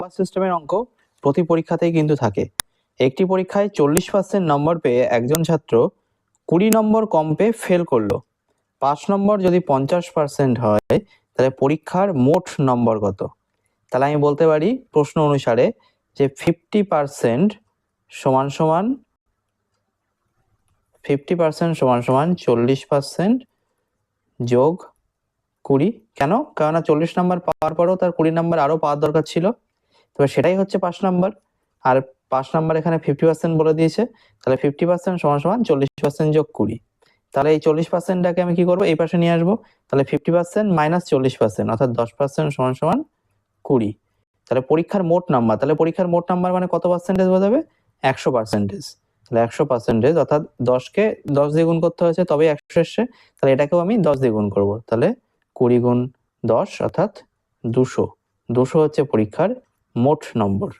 Number সিস্টেমের অঙ্ক প্রতি পরীক্ষাতেই কিন্তু থাকে। একটি পরীক্ষায় 40% নম্বর পেয়ে একজন ছাত্র 20 নম্বর কম পেয়ে ফেল করলো। 5 নম্বর যদি 50% হয় তাহলে পরীক্ষার মোট নম্বর কত? তাহলে আমি বলতে পারি প্রশ্ন অনুসারে যে 50% সমান সমান 40% যোগ 20। কেন? কেননা 40 নাম্বার পাওয়ার পরেও তার 20 নাম্বার আরো পাওয়ার দরকার ছিল। তবে সেটাই হচ্ছে 5 নাম্বার। আর 5 নাম্বার এখানে 50% বলে দিয়েছে, তাহলে 50% সমান সমান 40% যোগ 20। তাহলে এই 40%টাকে আমি কি করবো, এই পাশে নিয়ে আসবো। তাহলে 50% মাইনাস 40% অর্থাৎ 10% সমান সমান 20। তাহলে পরীক্ষার মোট নাম্বার, তাহলে পরীক্ষার মোট নাম্বার মানে কত পার্সেন্টেজ বোঝাবে? 100%। তাহলে 100% অর্থাৎ 10কে 10 দিয়ে গুণ করতে হয়েছে তবেই 100 এসছে। তাহলে এটাকেও আমি 10 দিয়ে গুণ করবো। তাহলে 20 গুণ 10 অর্থাৎ 200 হচ্ছে পরীক্ষার মোট নম্বর।